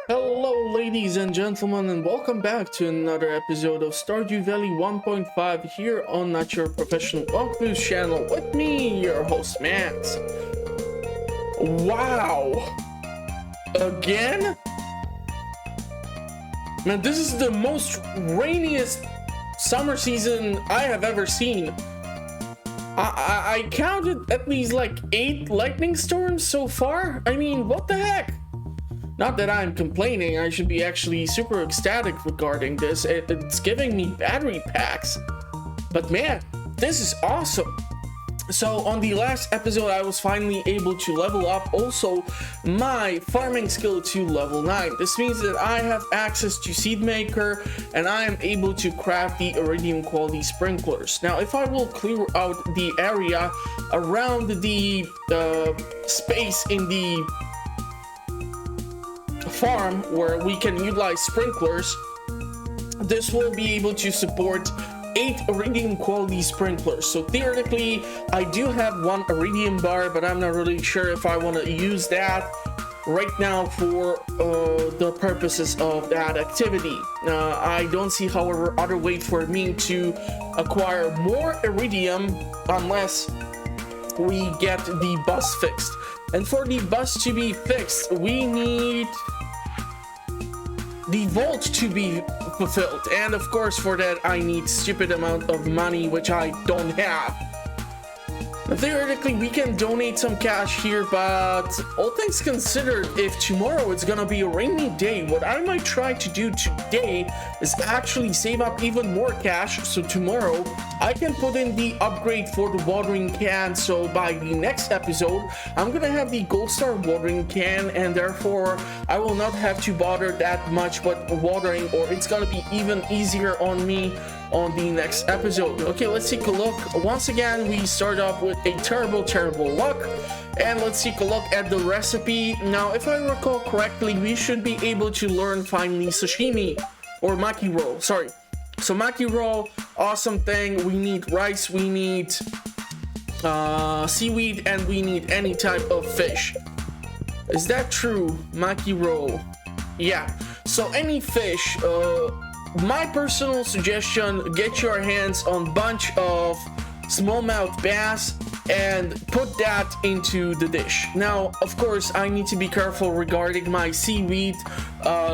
Hello ladies and gentlemen, and welcome back to another episode of Stardew Valley 1.5 here on Not Your Professional Walkthroughs channel with me, your host Max. Wow! Again? Man, this is the most rainiest summer season I have ever seen. I counted at least like 8 lightning storms so far. I mean, what the heck? Not that I'm complaining, I should be actually super ecstatic regarding this. It's giving me battery packs. But man, this is awesome. So on the last episode, I was finally able to level up also my farming skill to level 9. This means that I have access to Seed Maker and I am able to craft the Iridium quality sprinklers. Now, if I will clear out the area around the space in the farm where we can utilize sprinklers, this will be able to support 8 Iridium quality sprinklers. So theoretically, I do have 1 Iridium bar, but I'm not really sure if I want to use that right now for the purposes of that activity. I don't see, however, other way for me to acquire more Iridium unless we get the bus fixed. And for the bus to be fixed, we need the vault to be fulfilled, and of course for that I need stupid amount of money which I don't have. Theoretically we can donate some cash here, but all things considered, if tomorrow it's gonna be a rainy day, what I might try to do today is actually save up even more cash so tomorrow I can put in the upgrade for the watering can. So by the next episode I'm gonna have the gold star watering can, and therefore I will not have to bother that much with watering, or it's gonna be even easier on me on the next episode. Okay, let's take a look. Once again, we start off with a terrible luck, and let's take a look at the recipe. Now, if I recall correctly, we should be able to learn finally sashimi or maki roll. Sorry. So maki roll, awesome thing. We need rice, we need seaweed, and we need any type of fish. Is that true? Maki roll. Yeah. So any fish. My personal suggestion, get your hands on a bunch of smallmouth bass and put that into the dish. Now, of course, I need to be careful regarding my seaweed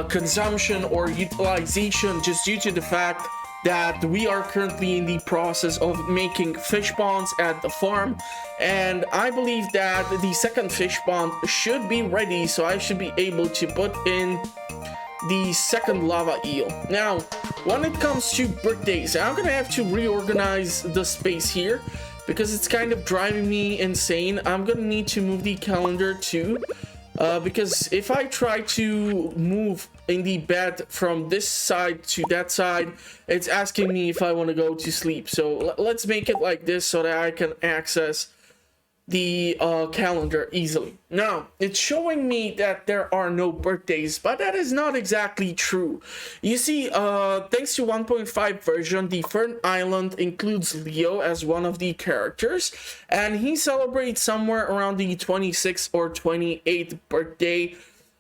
consumption or utilization, just due to the fact that we are currently in the process of making fish ponds at the farm, and I believe that the second fish pond should be ready, so I should be able to put in the second lava eel. Now, when it comes to birthdays, I'm gonna have to reorganize the space here because it's kind of driving me insane. I'm gonna need to move the calendar too, because if I try to move in the bed from this side to that side, it's asking me if I want to go to sleep. So let's make it like this so that I can access the calendar easily. Now, it's showing me that there are no birthdays, but that is not exactly true. You see, thanks to 1.5 version, the Fern Island includes Leo as one of the characters, and he celebrates somewhere around the 26th or 28th birthday,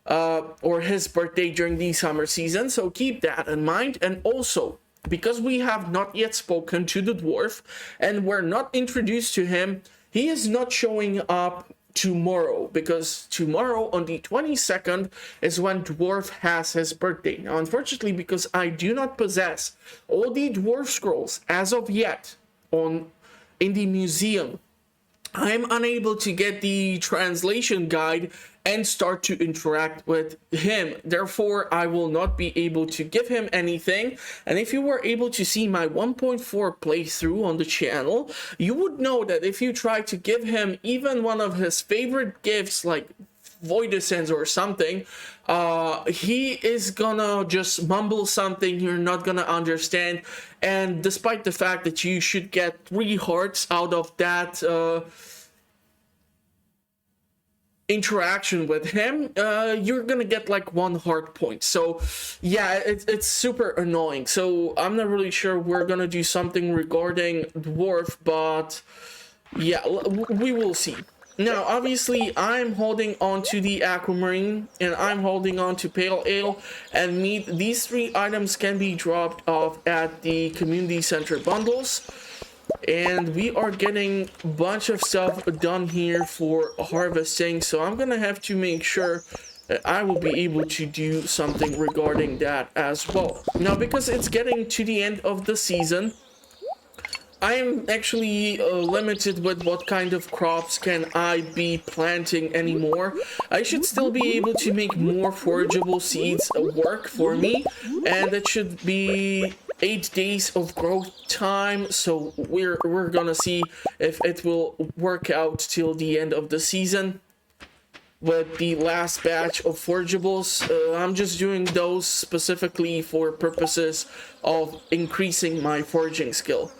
or his birthday during the summer season, so keep that in mind. And also, because we have not yet spoken to the dwarf and we're not introduced to him, he is not showing up tomorrow, because tomorrow on the 22nd is when Dwarf has his birthday. Now, unfortunately, because I do not possess all the Dwarf scrolls as of yet in the museum, I'm unable to get the translation guide and start to interact with him. Therefore, I will not be able to give him anything. And if you were able to see my 1.4 playthrough on the channel, you would know that if you try to give him even one of his favorite gifts, like Void Essence or something, he is gonna just mumble something you're not gonna understand. And despite the fact that you should get 3 hearts out of that interaction with him, you're gonna get like 1 heart point. So yeah, it's super annoying. So I'm not really sure we're gonna do something regarding Dwarf, but yeah, we will see. Now, obviously, I'm holding on to the aquamarine, and I'm holding on to pale ale and meat. These three items can be dropped off at the community center bundles. And we are getting a bunch of stuff done here for harvesting, so I'm gonna have to make sure that I will be able to do something regarding that as well. Now, because it's getting to the end of the season, I am actually limited with what kind of crops can I be planting anymore. I should still be able to make more forageable seeds work for me, and that should be 8 days of growth time, so we're gonna see if it will work out till the end of the season with the last batch of forageables. I'm just doing those specifically for purposes of increasing my foraging skill.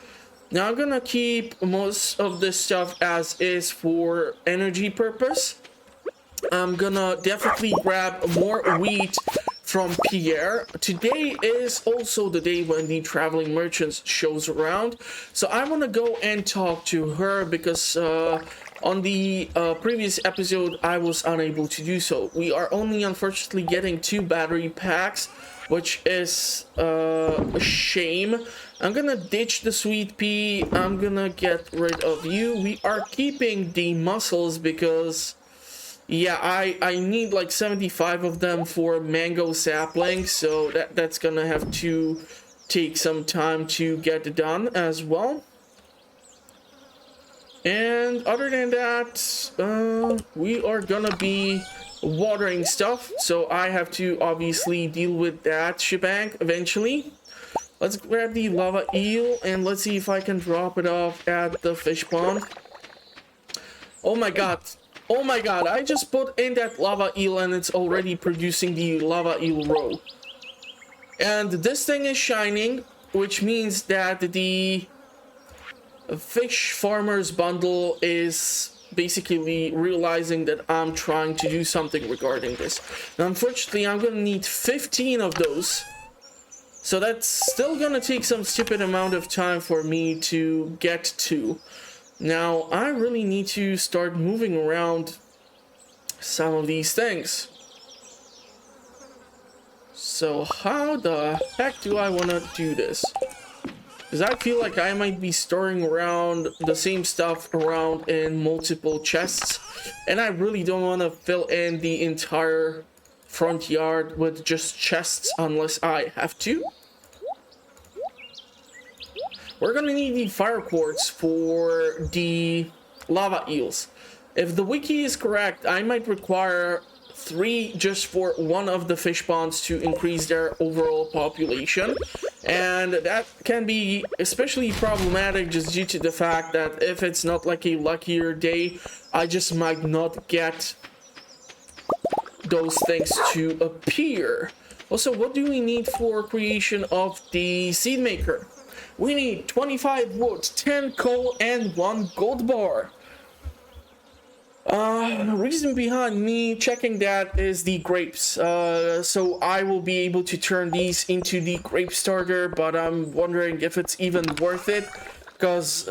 Now I'm gonna keep most of this stuff as is for energy purpose. I'm gonna definitely grab more wheat from Pierre. Today is also the day when the traveling merchants shows around, so I want to go and talk to her because on the previous episode I was unable to do so. We are only unfortunately getting 2 battery packs, which is a shame. I'm gonna ditch the sweet pea. I'm gonna get rid of you. We are keeping the mussels because, yeah, I need like 75 of them for mango sapling, so that's gonna have to take some time to get done as well. And other than that, we are gonna be watering stuff, so I have to obviously deal with that shebang eventually. Let's grab the lava eel and let's see if I can drop it off at the fish pond. Oh my god. Oh my god, I just put in that lava eel and it's already producing the lava eel roe. And this thing is shining, which means that the fish farmers bundle is basically realizing that I'm trying to do something regarding this. Now, unfortunately, I'm gonna need 15 of those. So that's still gonna take some stupid amount of time for me to get to. Now, I really need to start moving around some of these things. So how the heck do I want to do this? Because I feel like I might be storing around the same stuff around in multiple chests. And I really don't want to fill in the entire front yard with just chests unless I have to. We're gonna need the fire quartz for the lava eels. If the wiki is correct, I might require 3 just for one of the fish ponds to increase their overall population. And that can be especially problematic just due to the fact that if it's not like a luckier day, I just might not get those things to appear. Also, what do we need for creation of the seed maker? We need 25 wood, 10 coal, and 1 gold bar. The reason behind me checking that is the grapes. So I will be able to turn these into the grape starter, but I'm wondering if it's even worth it, because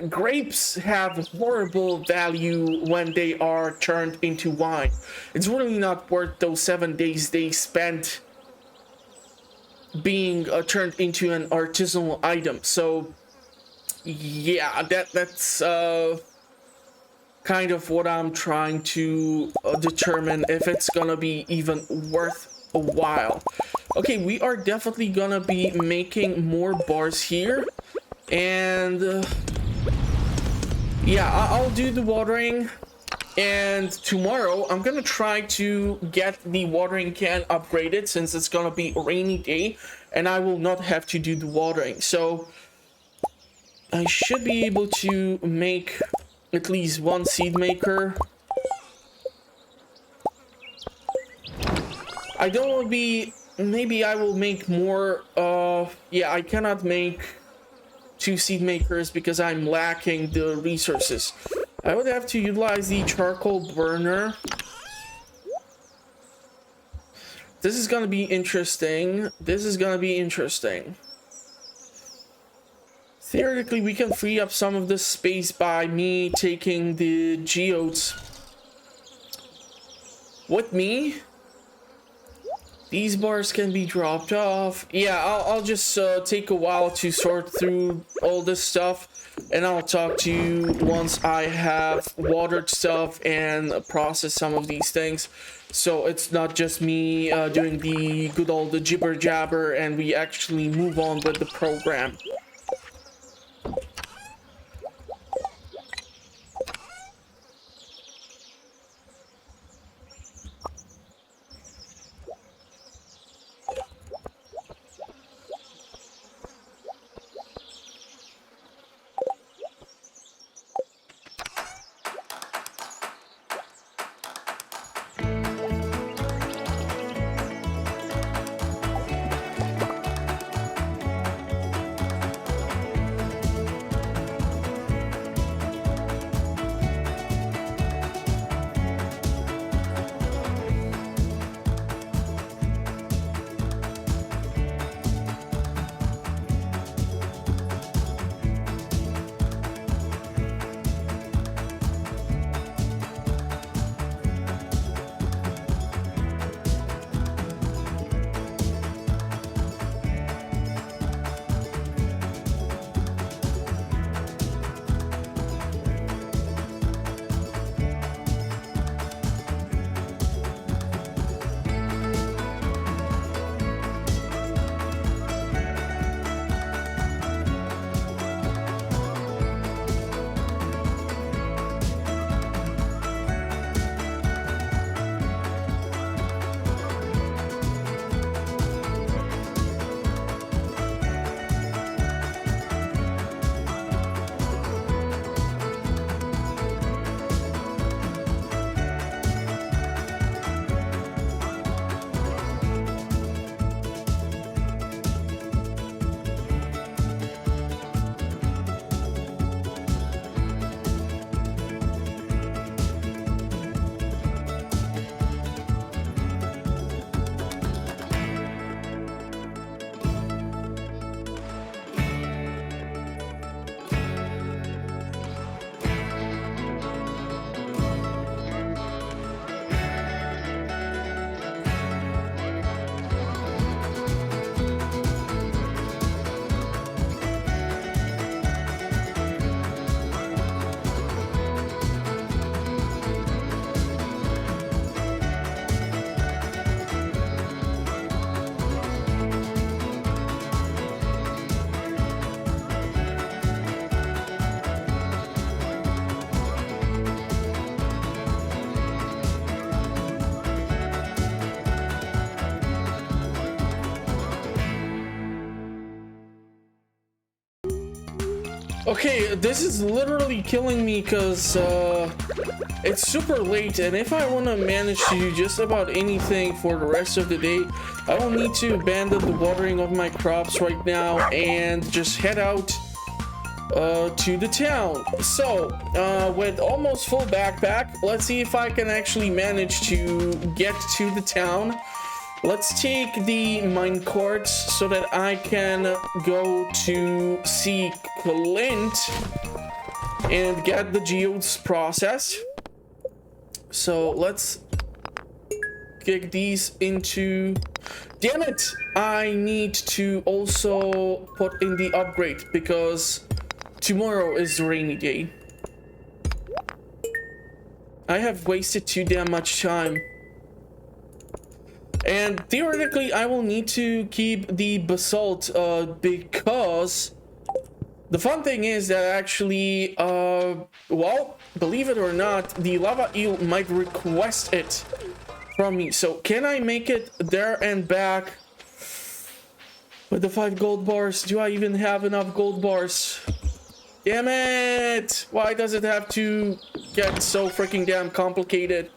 grapes have horrible value when they are turned into wine. It's really not worth those 7 days they spent being turned into an artisanal item. So yeah, that's kind of what I'm trying to determine if it's gonna be even worth a while. Okay, we are definitely gonna be making more bars here, and yeah, I'll do the watering. And tomorrow I'm gonna try to get the watering can upgraded, since it's gonna be a rainy day and I will not have to do the watering. So I should be able to make at least 1 seed maker. I don't want to be, maybe I will make more. Yeah, I cannot make 2 seed makers because I'm lacking the resources. I would have to utilize the charcoal burner. This is gonna be interesting. This is gonna be interesting. Theoretically, we can free up some of this space by me taking the geodes with me. These bars can be dropped off. Yeah, I'll just take a while to sort through all this stuff, and I'll talk to you once I have watered stuff and processed some of these things. So it's not just me doing the good old jibber jabber, and we actually move on with the program. Okay, this is literally killing me because it's super late, and if I want to manage to do just about anything for the rest of the day, I will need to abandon the watering of my crops right now and just head out to the town. So, with almost full backpack, let's see if I can actually manage to get to the town. Let's take the mine carts so that I can go to see Clint and get the geodes processed. So let's kick these into... Damn it! I need to also put in the upgrade because tomorrow is the rainy day. I have wasted too damn much time. And theoretically, I will need to keep the basalt because the fun thing is that actually, well, believe it or not, the lava eel might request it from me. So can I make it there and back with the 5 gold bars? Do I even have enough gold bars? Damn it! Why does it have to get so freaking damn complicated?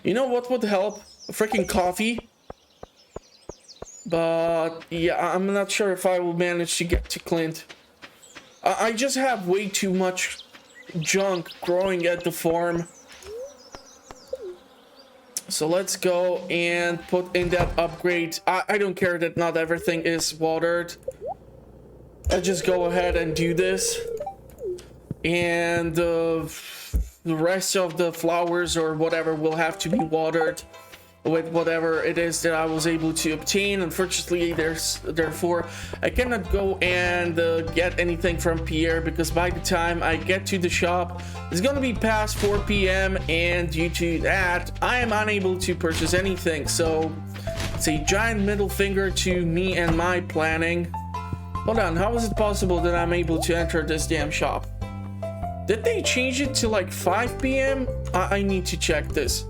You know what would help? A freaking coffee. But yeah, I'm not sure if I will manage to get to Clint. I just have way too much junk growing at the farm. So let's go and put in that upgrade. I don't care that not everything is watered. I'll just go ahead and do this. And the rest of the flowers or whatever will have to be watered with whatever it is that I was able to obtain. Unfortunately, therefore I cannot go and get anything from Pierre, because by the time I get to the shop it's gonna be past 4 p.m. and due to that I am unable to purchase anything. So it's a giant middle finger to me and my planning. Hold on, how is it possible that I'm able to enter this damn shop? Did they change it to like 5 p.m? I need to check this.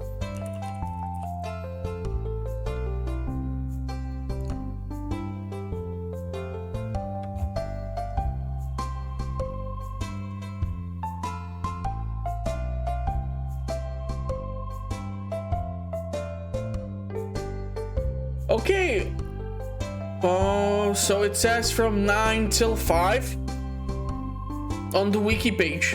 Okay, so it says from 9 till 5 on the wiki page.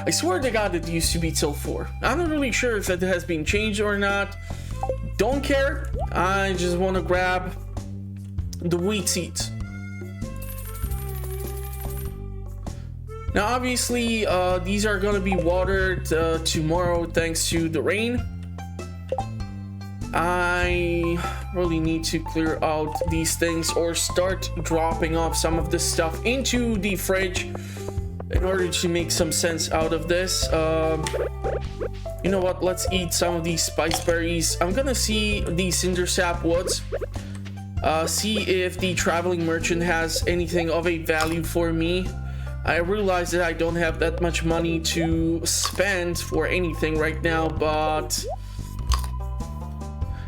I swear to God it used to be till 4. I'm not really sure if it has been changed or not. Don't care. I just want to grab the wheat seeds. Now obviously these are going to be watered tomorrow thanks to the rain. I really need to clear out these things or start dropping off some of this stuff into the fridge in order to make some sense out of this. You know what, let's eat some of these spice berries. I'm gonna see the cinder sap woods, see if the traveling merchant has anything of a value for me. I realize that I don't have that much money to spend for anything right now, but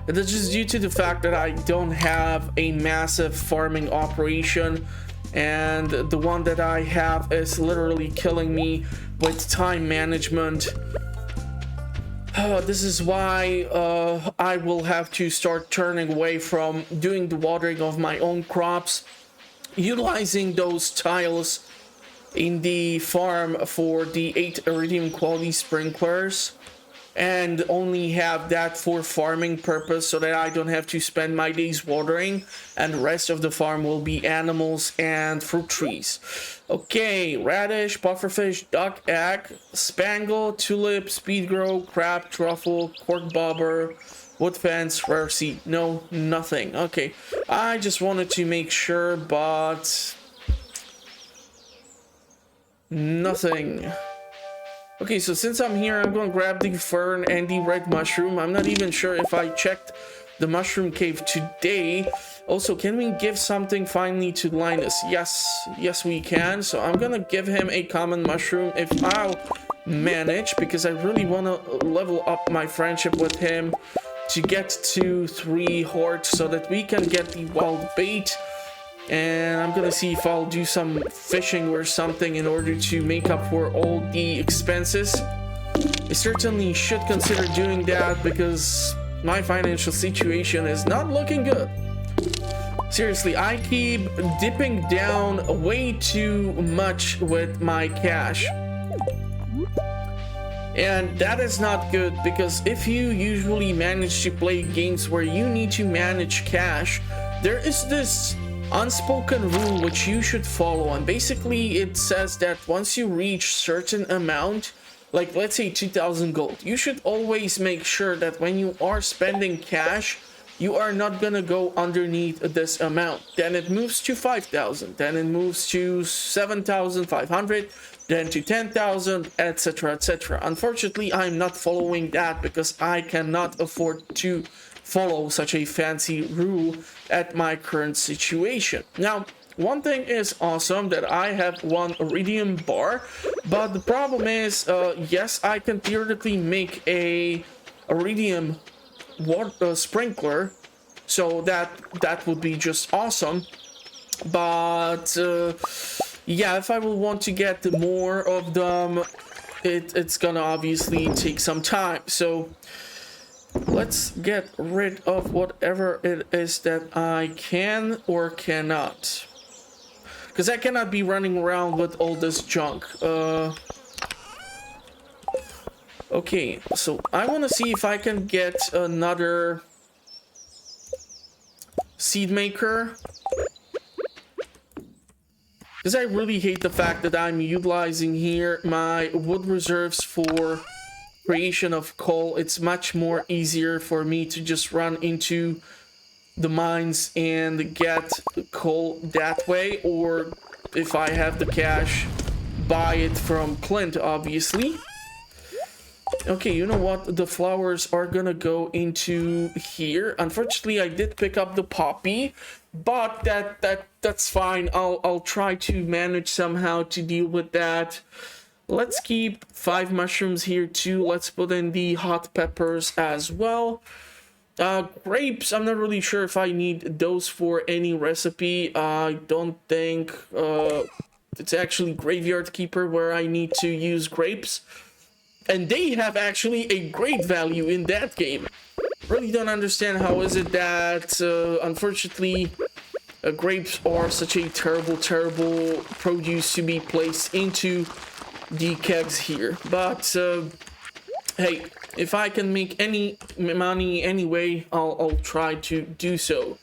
it's just due to the fact that I don't have a massive farming operation, and the one that I have is literally killing me with time management. This is why I will have to start turning away from doing the watering of my own crops, utilizing those tiles in the farm for the 8 Iridium quality sprinklers, and only have that for farming purpose so that I don't have to spend my days watering, and the rest of the farm will be animals and fruit trees. Okay, radish, pufferfish, duck egg, spangle, tulip, speed grow, crab, truffle, cork bobber, wood fence, rare seed. No, nothing. Okay, I just wanted to make sure, but nothing. Okay, so since I'm here, I'm going to grab the fern and the red mushroom. I'm not even sure if I checked the mushroom cave today. Also, can we give something finally to Linus? Yes, we can. So I'm going to give him a common mushroom if I'll manage, because I really want to level up my friendship with him to get to 3 hearts so that we can get the wild bait. And I'm gonna see if I'll do some fishing or something in order to make up for all the expenses. I certainly should consider doing that because my financial situation is not looking good. Seriously, I keep dipping down way too much with my cash. And that is not good, because if you usually manage to play games where you need to manage cash, there is this unspoken rule which you should follow, and basically it says that once you reach certain amount, like let's say 2,000 gold, you should always make sure that when you are spending cash, you are not gonna go underneath this amount. Then it moves to 5,000, then it moves to 7,500, then to 10,000, etc, etc. Unfortunately, I'm not following that because I cannot afford to follow such a fancy rule at my current situation. Now, one thing is awesome, that I have 1 Iridium bar, but the problem is, yes, I can theoretically make a Iridium water sprinkler, so that would be just awesome. But yeah, if I will want to get more of them, it's gonna obviously take some time. So let's get rid of whatever it is that I can or cannot, because I cannot be running around with all this junk. Okay, so I want to see if I can get another seed maker. Because I really hate the fact that I'm utilizing here my wood reserves for creation of coal. It's much more easier for me to just run into the mines and get coal that way, or if I have the cash, buy it from Clint, obviously. Okay, you know what? The flowers are gonna go into here. Unfortunately, I did pick up the poppy, but that's fine. I'll try to manage somehow to deal with that. Let's keep 5 mushrooms here too. Let's put in the hot peppers as well. Grapes, I'm not really sure if I need those for any recipe. I don't think it's actually Graveyard Keeper where I need to use grapes. And they have actually a great value in that game. Really don't understand how is it that, unfortunately, grapes are such a terrible produce to be placed into the kegs here. But, hey, if I can make any money anyway, I'll try to do so.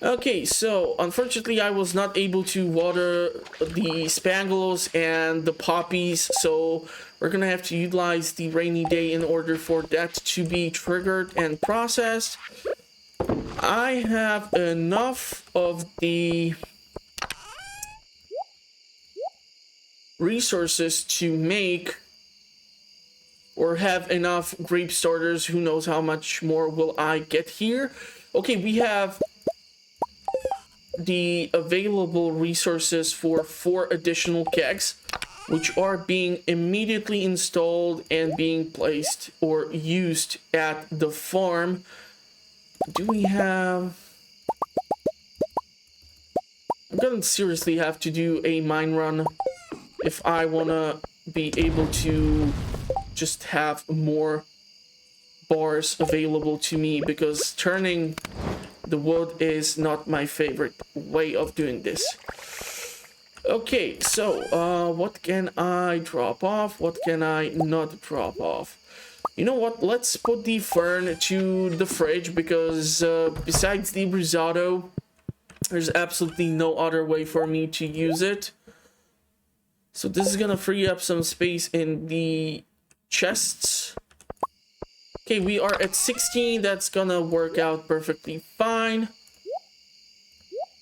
Okay, so unfortunately I was not able to water the spangulos and the poppies, so we're gonna have to utilize the rainy day in order for that to be triggered and processed. I have enough of the resources to make or have enough grape starters. Who knows how much more will I get here. Okay, we have the available resources for 4 additional kegs, which are being immediately installed and being placed or used at the farm. Do we have... I'm gonna seriously have to do a mine run if I wanna be able to just have more bars available to me, because turning the wood is not my favorite way of doing this. Okay, so what can I drop off? What can I not drop off? You know what? Let's put the fern to the fridge, because besides the risotto, there's absolutely no other way for me to use it. So this is gonna free up some space in the chests. Okay, we are at 16. That's gonna work out perfectly fine.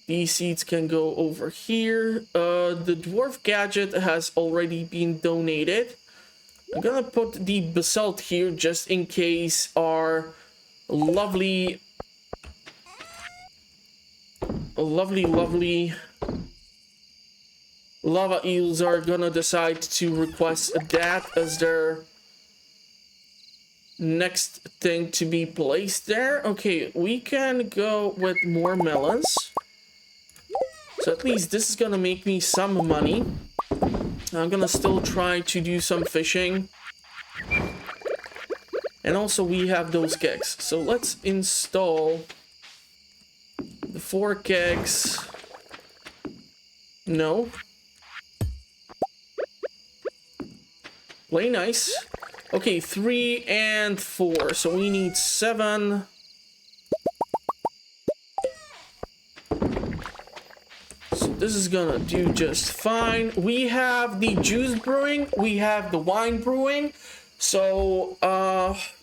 These seeds can go over here. The dwarf gadget has already been donated. I'm gonna put the basalt here just in case our lovely lava eels are gonna decide to request that as their next thing to be placed there. Okay, we can go with more melons. So at least this is gonna make me some money. I'm gonna still try to do some fishing. And also we have those kegs. So let's install the 4 kegs. No. Play nice. Okay, 3 and 4. So we need 7. So this is gonna do just fine. We have the juice brewing. We have the wine brewing. So,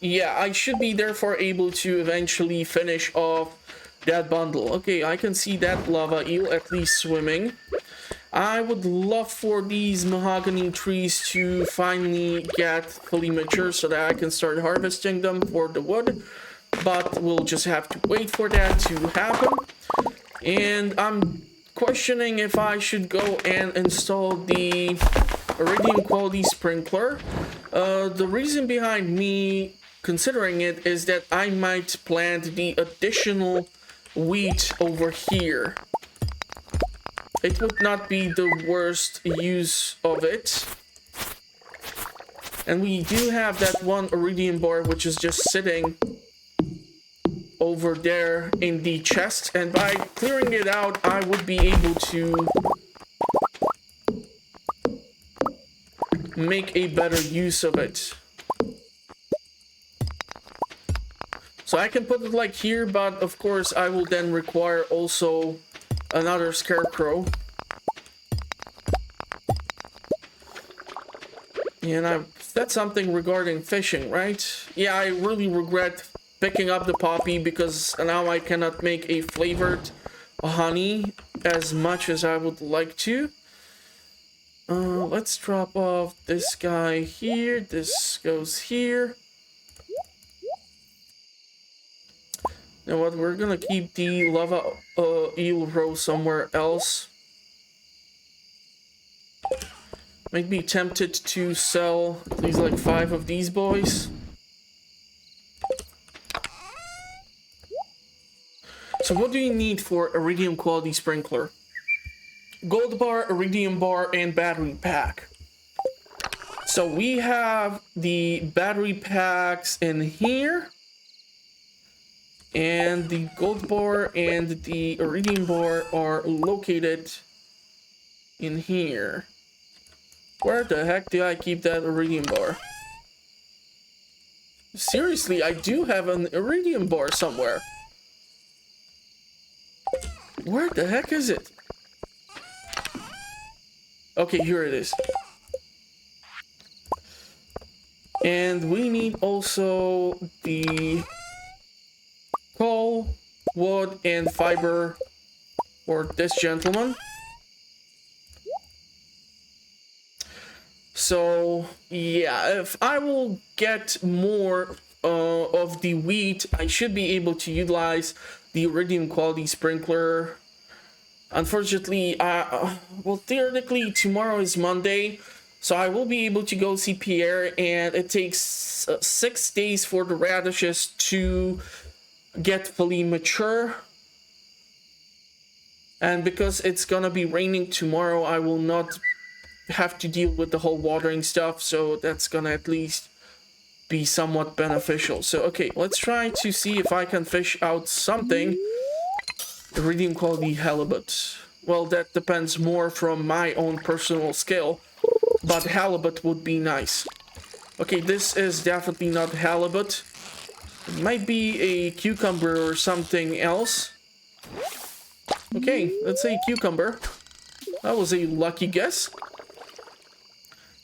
yeah, I should be therefore able to eventually finish off that bundle. Okay, I can see that lava eel at least swimming. I would love for these mahogany trees to finally get fully mature so that I can start harvesting them for the wood. But we'll just have to wait for that to happen. And I'm questioning if I should go and install the Iridium quality sprinkler. The reason behind me considering it is that I might plant the additional wheat over here. It would not be the worst use of it. And we do have that one Iridium bar which is just sitting over there in the chest, and by clearing it out I would be able to make a better use of it. So I can put it like here, but of course I will then require also another scarecrow. And I said something regarding fishing, right? Yeah, I really regret picking up the poppy because now I cannot make a flavored honey as much as I would like to. Let's drop off this guy here. This goes here. You know what? We're gonna keep the lava eel roe somewhere else. Might be tempted to sell at least like 5 of these boys. So what do you need for Iridium quality sprinkler? Gold bar, Iridium bar, and battery pack. So we have the battery packs in here. And the gold bar and the Iridium bar are located in here. Where the heck do I keep that Iridium bar? Seriously, I do have an Iridium bar somewhere. Where the heck is it? Okay, here it is. And we need also the coal, wood, and fiber for this gentleman. So yeah, if I will get more of the wheat, I should be able to utilize the Iridium quality sprinkler. Unfortunately, well, theoretically tomorrow is Monday, so I will be able to go see Pierre, and it takes 6 days for the radishes to get fully mature. And because it's gonna be raining tomorrow, I will not have to deal with the whole watering stuff, so that's gonna at least be somewhat beneficial. So okay, let's try to see if I can fish out something. Iridium quality halibut. Well, that depends more from my own personal skill, but halibut would be nice. Okay, this is definitely not halibut. It might be a cucumber or something else. Okay, let's say cucumber. That was a lucky guess.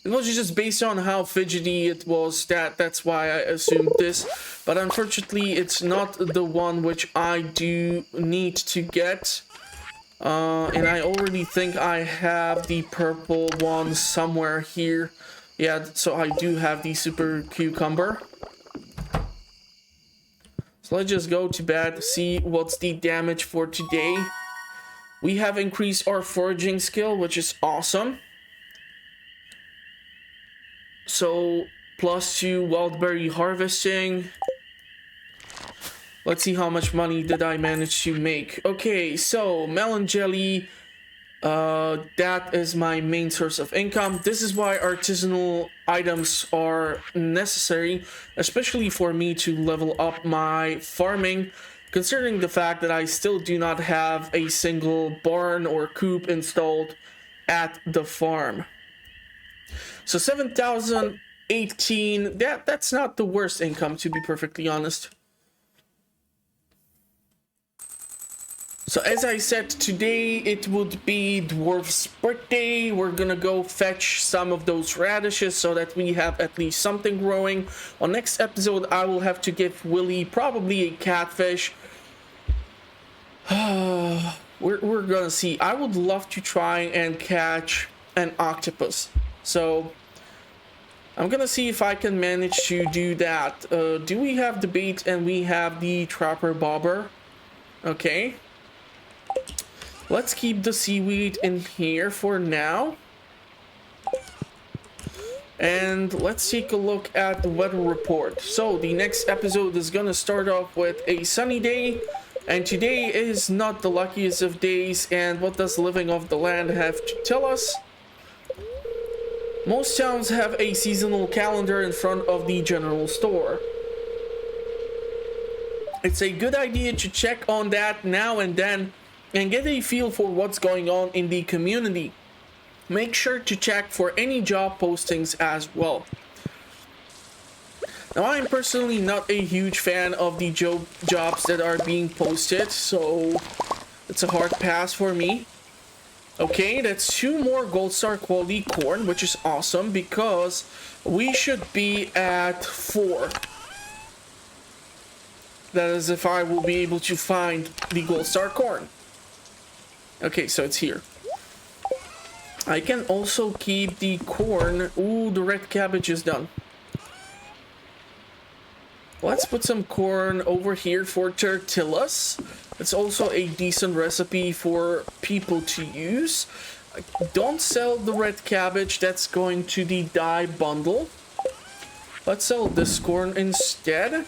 It was just based on how fidgety it was, that's why I assumed this. But unfortunately, it's not the one which I do need to get. And I already think I have the purple one somewhere here. Yeah, so I do have the super cucumber. So let's just go to bed, see what's the damage for today. We have increased our foraging skill, which is awesome. So, +2 wildberry harvesting. Let's see how much money did I manage to make. Okay, so melon jelly. That is my main source of income. This is why artisanal items are necessary, especially for me to level up my farming, considering the fact that I still do not have a single barn or coop installed at the farm. So 7,018, that's not the worst income, to be perfectly honest. So as I said, today it would be Dwarf's birthday. We're gonna go fetch some of those radishes so that we have at least something growing. On next episode, I will have to give Willy probably a catfish. We're gonna see. I would love to try and catch an octopus. So I'm gonna see if I can manage to do that. Do we have the bait and we have the trapper bobber? Okay. Let's keep the seaweed in here for now. And let's take a look at the weather report. So the next episode is gonna start off with a sunny day. And today is not the luckiest of days. And what does living off the land have to tell us? Most towns have a seasonal calendar in front of the general store. It's a good idea to check on that now and then and get a feel for what's going on in the community. Make sure to check for any job postings as well. Now, I'm personally not a huge fan of the jobs that are being posted, so it's a hard pass for me. Okay, that's 2 more gold star quality corn, which is awesome because we should be at 4. That is if I will be able to find the gold star corn. Okay, so it's here. I can also keep the corn. Ooh, the red cabbage is done. Let's put some corn over here for tortillas. It's also a decent recipe for people to use. Don't sell the red cabbage, that's going to the dye bundle. Let's sell this corn instead.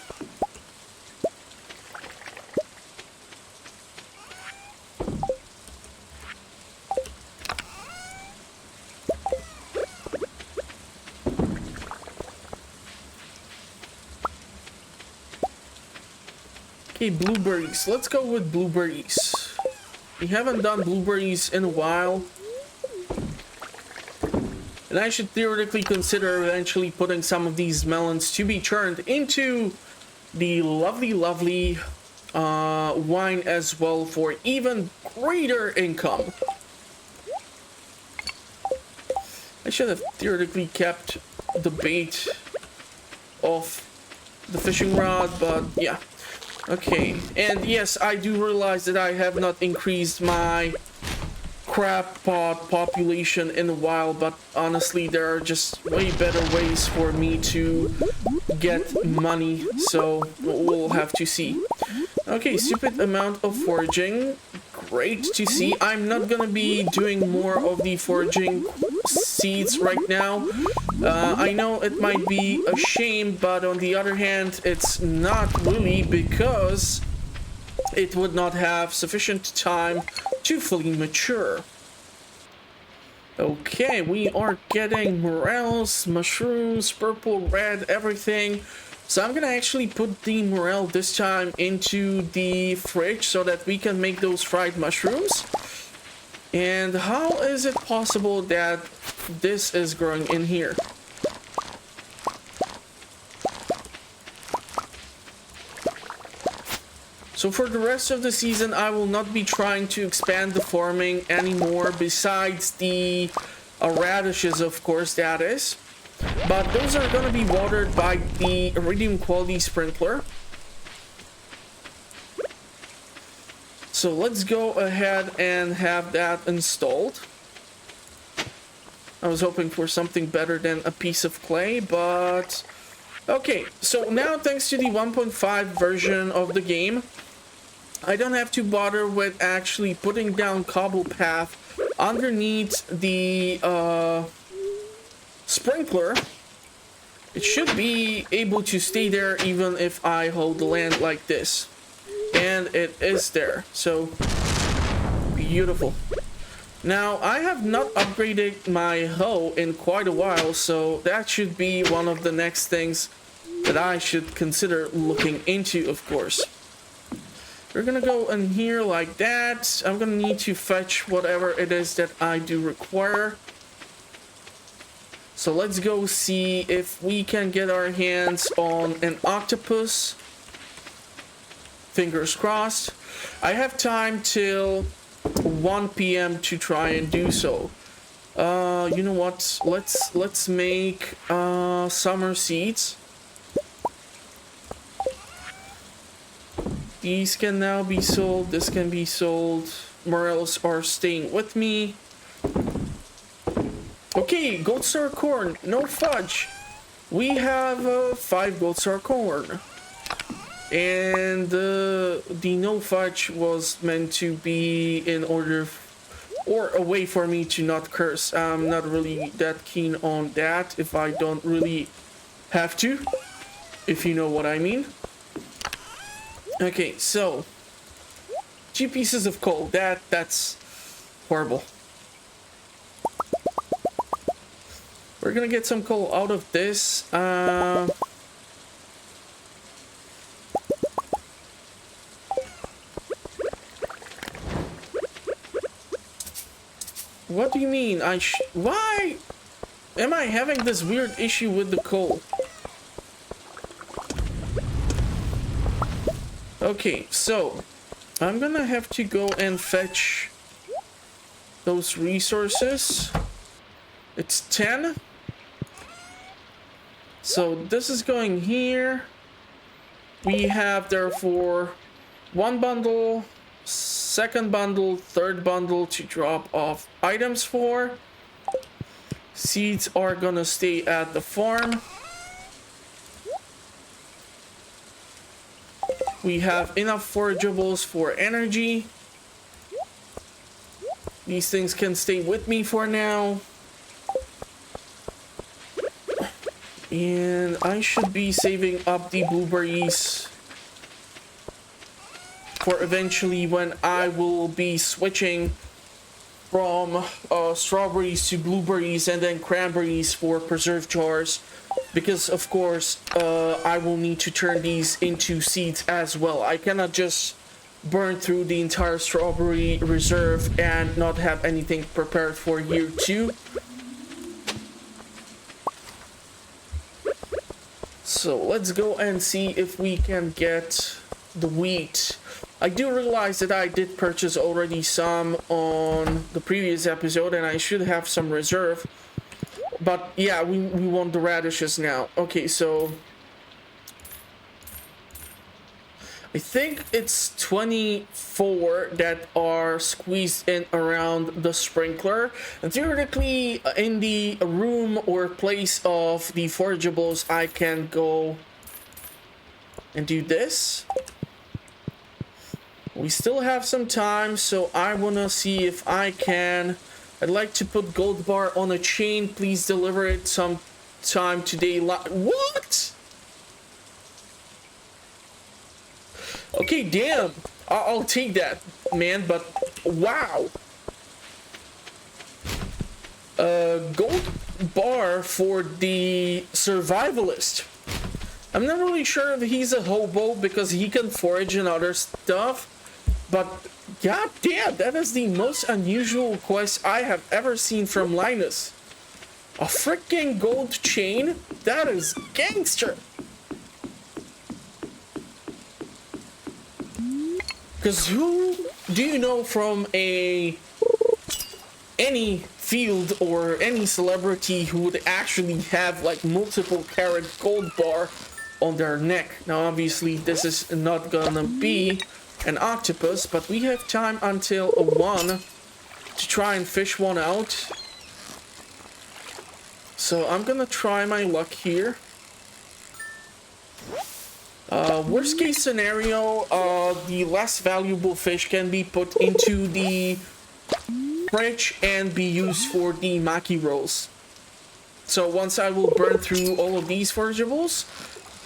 Okay, blueberries. Let's go with blueberries. We haven't done blueberries in a while. And I should theoretically consider eventually putting some of these melons to be turned into the lovely wine as well for even greater income. I should have theoretically kept the bait off the fishing rod, but yeah. Okay, and yes, I do realize that I have not increased my crab pot population in a while, but honestly, there are just way better ways for me to get money, so we'll have to see. Okay, stupid amount of foraging. Great to see. I'm not gonna be doing more of the foraging seeds right now. I know it might be a shame, but on the other hand, it's not really, because it would not have sufficient time to fully mature. Okay, we are getting morels, mushrooms, purple, red, everything. So I'm gonna actually put the morel this time into the fridge so that we can make those fried mushrooms. And how is it possible that this is growing in here? So for the rest of the season, I will not be trying to expand the farming anymore, besides the radishes, of course, that is. But those are going to be watered by the Iridium quality sprinkler. So let's go ahead and have that installed. I was hoping for something better than a piece of clay, but... Okay, so now thanks to the 1.5 version of the game, I don't have to bother with actually putting down cobble path underneath the sprinkler. It should be able to stay there even if I hold the land like this. And it is there, so beautiful. Now, I have not upgraded my hoe in quite a while, so that should be one of the next things that I should consider looking into, of course. We're gonna go in here like that. I'm gonna need to fetch whatever it is that I do require. So let's go see if we can get our hands on an octopus. Fingers crossed. I have time till 1 p.m. to try and do so. You know what? Let's make summer seeds. These can now be sold. This can be sold. Morels are staying with me. Okay, gold star corn. No fudge. We have 5 gold star corn. And the no fudge was meant to be in order or a way for me to not curse. I'm not really that keen on that if I don't really have to, if you know what I mean. Okay, so 2 pieces of coal. That's horrible. We're gonna get some coal out of this. What do you mean? Why am I having this weird issue with the coal? Okay, so I'm gonna have to go and fetch those resources. It's 10. So this is going here. We have therefore one bundle, second bundle, third bundle to drop off items for. Seeds are gonna stay at the farm. We have enough forageables for energy. These things can stay with me for now. And I should be saving up the blueberries for eventually when I will be switching from strawberries to blueberries and then cranberries for preserve jars. Because of course, I will need to turn these into seeds as well. I cannot just burn through the entire strawberry reserve and not have anything prepared for year 2. So let's go and see if we can get the wheat. I do realize that I did purchase already some on the previous episode and I should have some reserve. But yeah, we want the radishes now. Okay, so I think it's 24 that are squeezed in around the sprinkler. And theoretically, in the room or place of the forageables, I can go and do this. We still have some time, so I want to see if I can. I'd like to put gold bar on a chain. Please deliver it sometime today. What? Okay, damn. I'll take that, man, but wow. Gold bar for the survivalist. I'm not really sure if he's a hobo because he can forage and other stuff, but god damn, that is the most unusual quest I have ever seen from Linus. A freaking gold chain? That is gangster. Because who do you know from any field or any celebrity who would actually have like multiple carat gold bar on their neck? Now obviously this is not gonna be an octopus, but we have time until 1 to try and fish one out. So I'm gonna try my luck here. Worst case scenario, the less valuable fish can be put into the fridge and be used for the maki rolls. So once I will burn through all of these forageables,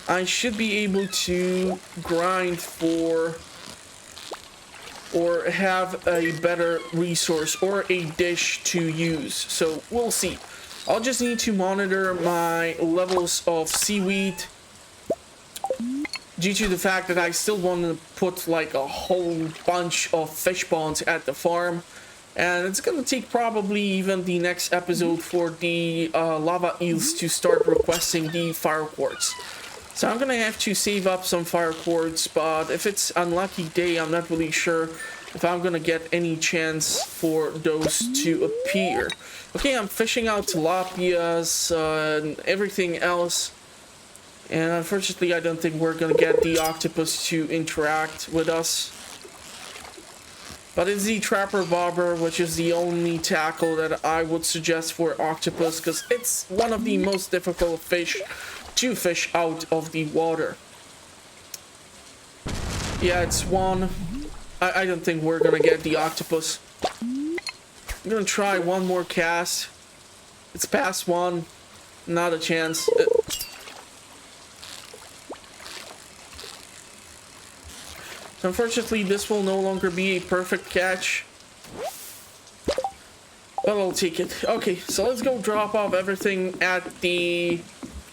I should be able to grind for or have a better resource or a dish to use. So we'll see. I'll just need to monitor my levels of seaweed due to the fact that I still want to put like a whole bunch of fish ponds at the farm. And it's gonna take probably even the next episode for the lava eels to start requesting the fire quartz. So I'm gonna have to save up some fire quartz, but if it's unlucky day, I'm not really sure if I'm gonna get any chance for those to appear. Okay, I'm fishing out tilapias and everything else. And unfortunately, I don't think we're gonna get the octopus to interact with us. But it's the trapper bobber, which is the only tackle that I would suggest for octopus, because it's one of the most difficult fish to fish out of the water. Yeah, it's 1. I don't think we're gonna get the octopus. I'm gonna try one more cast. It's past 1. Not a chance. Unfortunately, this will no longer be a perfect catch. But I'll take it. Okay, so let's go drop off everything at the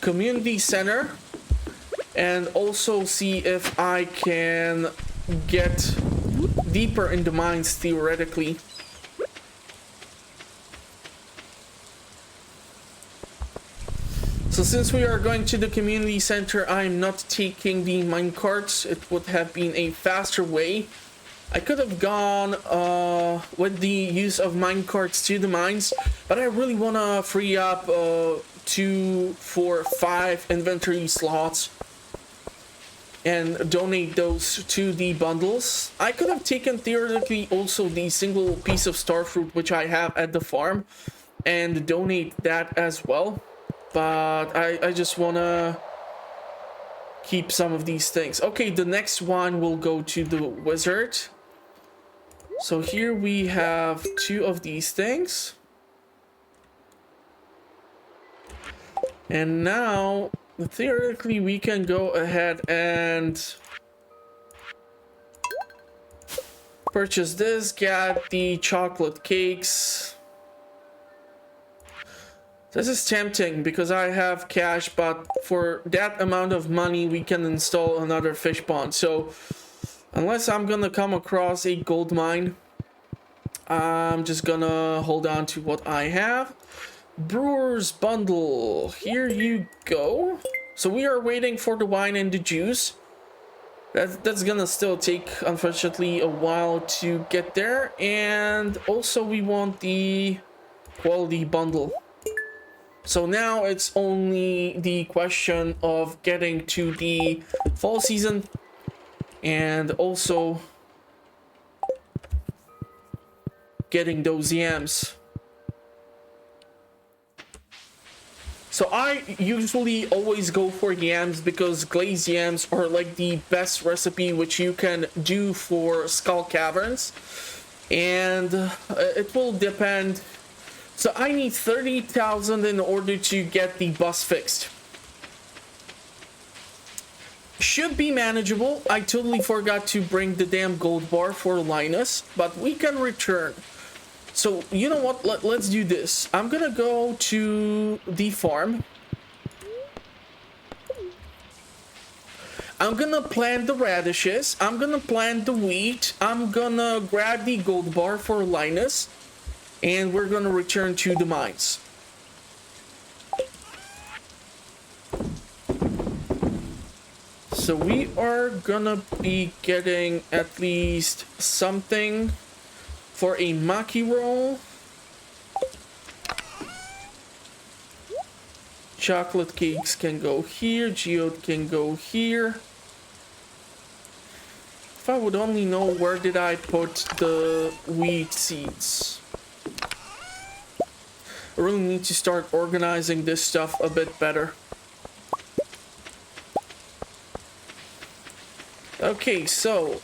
community center. And also see if I can get deeper in the mines theoretically. So since we are going to the community center, I'm not taking the mine carts. It would have been a faster way. I could have gone with the use of mine carts to the mines, but I really want to free up 2, 4, 5 inventory slots and donate those to the bundles. I could have taken theoretically also the single piece of starfruit which I have at the farm and donate that as well, but I just want to keep some of these things. Okay, the next one will go to the wizard. So here we have 2 of these things. And now, theoretically, we can go ahead and purchase this, get the chocolate cakes. This is tempting because I have cash, but for that amount of money, we can install another fish pond. So, unless I'm gonna come across a gold mine, I'm just gonna hold on to what I have. Brewers Bundle, here you go. So we are waiting for the wine and the juice. That's gonna still take, unfortunately, a while to get there. And also we want the quality bundle. So now it's only the question of getting to the fall season and also getting those yams. So I usually always go for yams because glazed yams are like the best recipe which you can do for skull caverns, and it will depend. So I need 30,000 in order to get the bus fixed. Should be manageable. I totally forgot to bring the damn gold bar for Linus, but we can return. So, you know what? Let's do this. I'm gonna go to the farm. I'm gonna plant the radishes. I'm gonna plant the wheat. I'm gonna grab the gold bar for Linus. And we're gonna return to the mines. So we are gonna be getting at least something for a maki roll. Chocolate cakes can go here, geode can go here. If I would only know where did I put the wheat seeds. I really need to start organizing this stuff a bit better. Okay, so,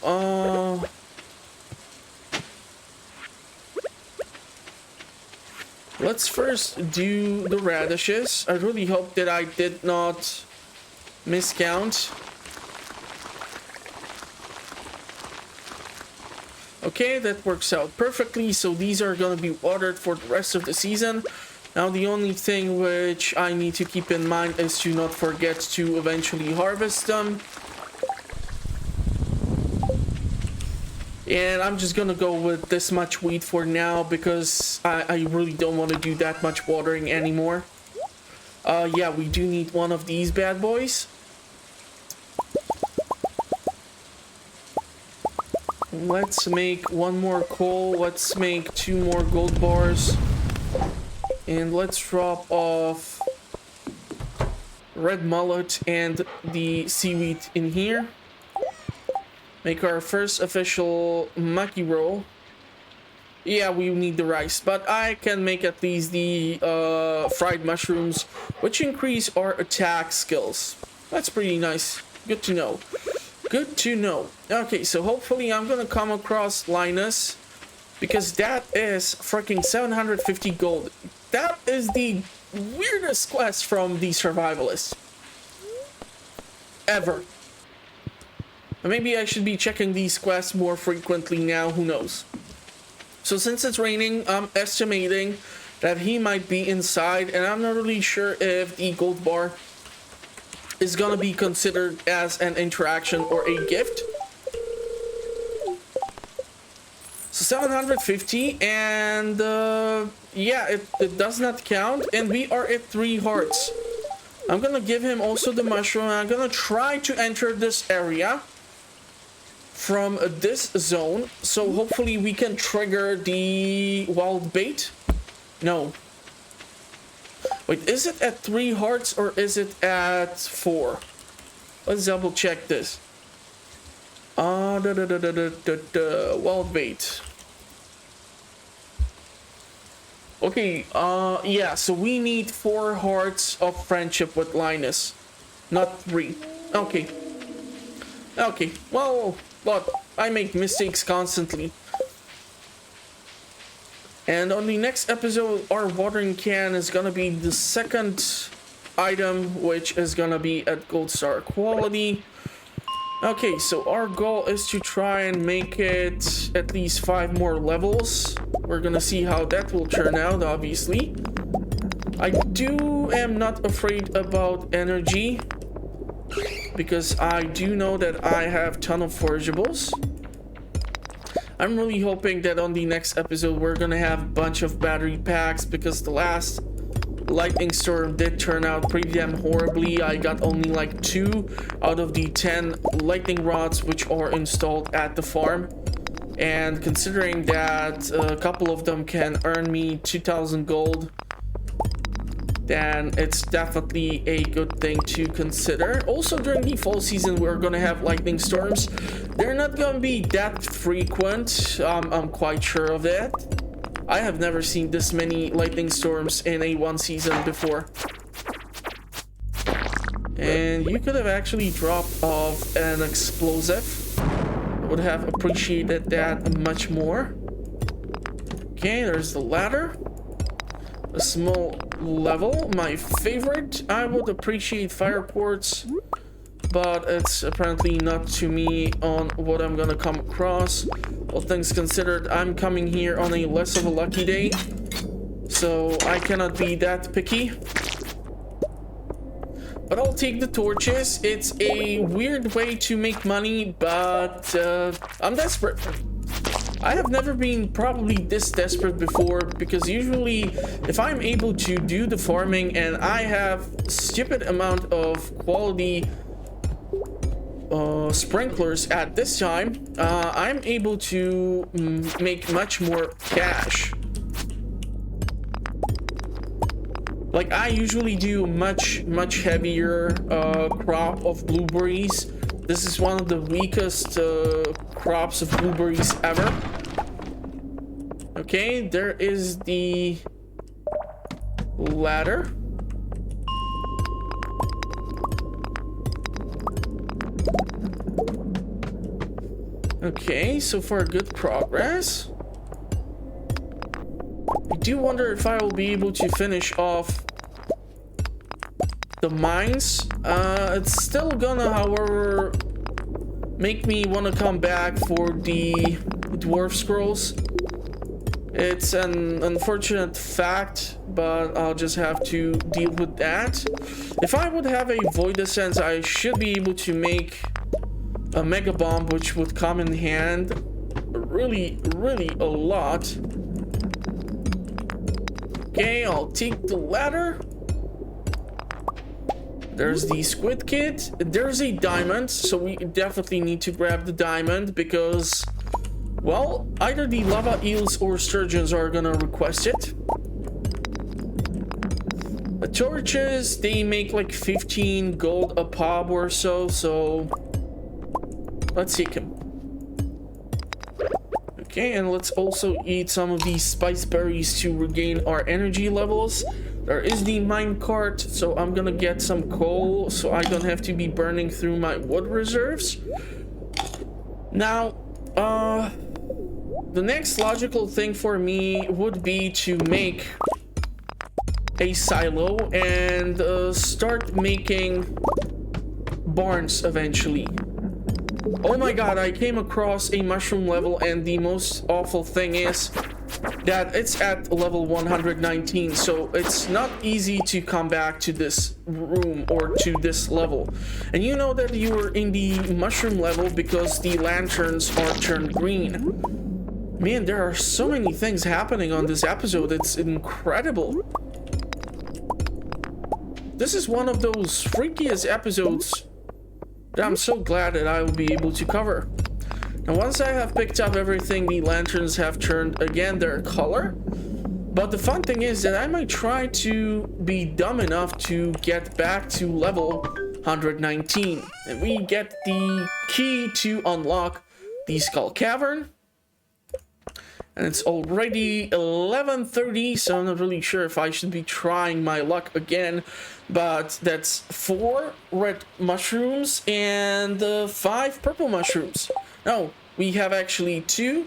let's first do the radishes. I really hope that I did not miscount. Okay, that works out perfectly. So these are going to be watered for the rest of the season. Now the only thing which I need to keep in mind is to not forget to eventually harvest them. And I'm just gonna go with this much wheat for now because I really don't want to do that much watering anymore. Yeah, we do need one of these bad boys. Let's make one more coal. Let's make 2 more gold bars. And let's drop off red mullet and the seaweed in here. Make our first official maki roll. Yeah, we need the rice, but I can make at least the fried mushrooms, which increase our attack skills. That's pretty nice. Good to know. Good to know. Okay, so hopefully I'm gonna come across Linus, because that is freaking 750 gold. That is the weirdest quest from the survivalists ever. Maybe I should be checking these quests more frequently now, who knows. So since it's raining, I'm estimating that he might be inside, and I'm not really sure if the gold bar is gonna be considered as an interaction or a gift. So 750, and yeah, it does not count, and we are at 3 hearts. I'm gonna give him also the mushroom. I'm gonna try to enter this area from this zone, so hopefully we can trigger the wild bait. No. Wait, is it at 3 hearts or is it at 4? Let's double check this. Wild bait. Okay, yeah, so we need 4 hearts of friendship with Linus, not 3. Okay. Okay, well, but I make mistakes constantly. And on the next episode, our watering can is gonna be the second item, which is gonna be at gold star quality. Okay, so our goal is to try and make it at least 5 more levels. We're gonna see how that will turn out, obviously. I am not afraid about energy, because I do know that I have a ton of forageables. I'm really hoping that on the next episode we're gonna have a bunch of battery packs, because the last lightning storm did turn out pretty damn horribly. I got only like 2 out of the 10 lightning rods which are installed at the farm, and considering that a couple of them can earn me 2,000 gold, then it's definitely a good thing to consider. Also, during the fall season we're gonna have lightning storms. They're not gonna be that frequent, I'm quite sure of that. I have never seen this many lightning storms in a one season before. And you could have actually dropped off an explosive. I would have appreciated that much more. Okay, there's the ladder. A small level, my favorite. I would appreciate fire ports, but it's apparently not to me on what I'm gonna come across. All things considered, I'm coming here on a less of a lucky day, so I cannot be that picky. But I'll take the torches. It's a weird way to make money, but I'm desperate. I have never been probably this desperate before, because usually if I'm able to do the farming and I have stupid amount of quality sprinklers at this time, I'm able to make much more cash. Like, I usually do much heavier crop of blueberries. This is one of the weakest crops of blueberries ever. Okay, there is the ladder. Okay, so far good progress. I do wonder if I will be able to finish off the mines. It's still gonna, however, make me want to come back for the dwarf scrolls. It's an unfortunate fact, but I'll just have to deal with that. If I would have a void essence, I should be able to make a mega bomb, which would come in hand really a lot. Okay, I'll take the ladder. There's the squid kit. There's a diamond, so we definitely need to grab the diamond, because, well, either the lava eels or sturgeons are gonna request it. The torches, they make like 15 gold a pop or so, so let's take him. Okay, and let's also eat some of these spice berries to regain our energy levels. There is the mine cart, so I'm gonna get some coal so I don't have to be burning through my wood reserves. Now, the next logical thing for me would be to make a silo and start making barns eventually. Oh my god, I came across a mushroom level, and the most awful thing is that it's at level 119, so it's not easy to come back to this room or to this level. And you know that you are in the mushroom level because the lanterns are turned green. Man, there are so many things happening on this episode, it's incredible. this is one of those freakiest episodes that I'm so glad that I will be able to cover. Now, once I have picked up everything, the lanterns have turned again their color. But the fun thing is that I might try to be dumb enough to get back to level 119. And we get the key to unlock the Skull Cavern. And it's already 11:30, so I'm not really sure if I should be trying my luck again. But that's 4 red mushrooms and 5 purple mushrooms. No, we have actually 2,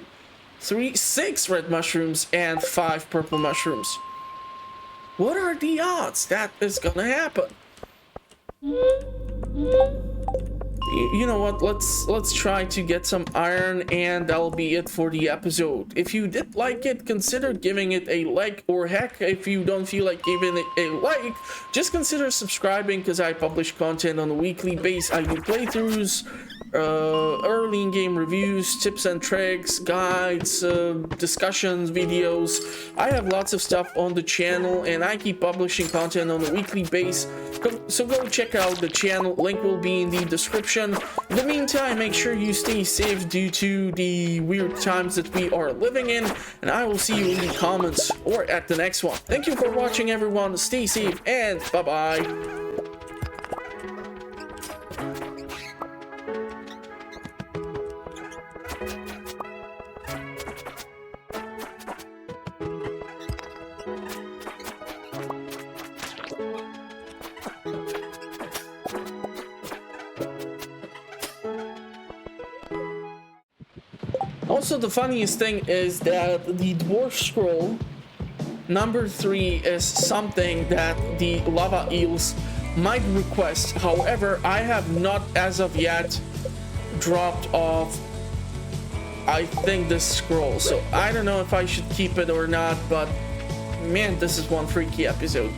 3, 6 red mushrooms and 5 purple mushrooms. What are the odds that is gonna happen? You know what, let's try to get some iron, and that'll be it for the episode. If you did like it, consider giving it a like, or heck, if you don't feel like giving it a like, just consider subscribing, because I publish content on a weekly basis. I do playthroughs, early in-game reviews, tips and tricks, guides, discussions, videos. I have lots of stuff on the channel, and I keep publishing content on a weekly basis. So go check out the channel, link will be in the description. In the meantime, make sure you stay safe due to the weird times that we are living in, and I will see you in the comments or at the next one. Thank you for watching, everyone. Stay safe, and bye-bye. Also, the funniest thing is that the dwarf scroll number 3 is something that the lava eels might request. However, I have not as of yet dropped off, I think, this scroll, so I don't know if I should keep it or not, but man, this is one freaky episode.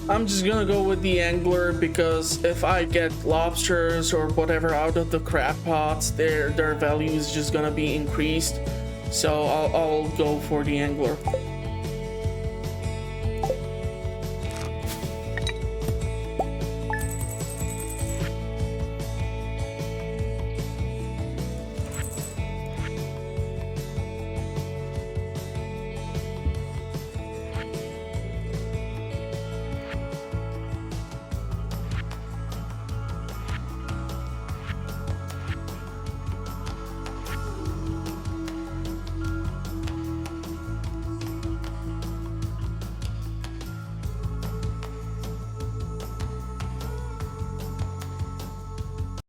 I'm just gonna go with the angler, because if I get lobsters or whatever out of the crab pots, their value is just gonna be increased. So I'll go for the angler.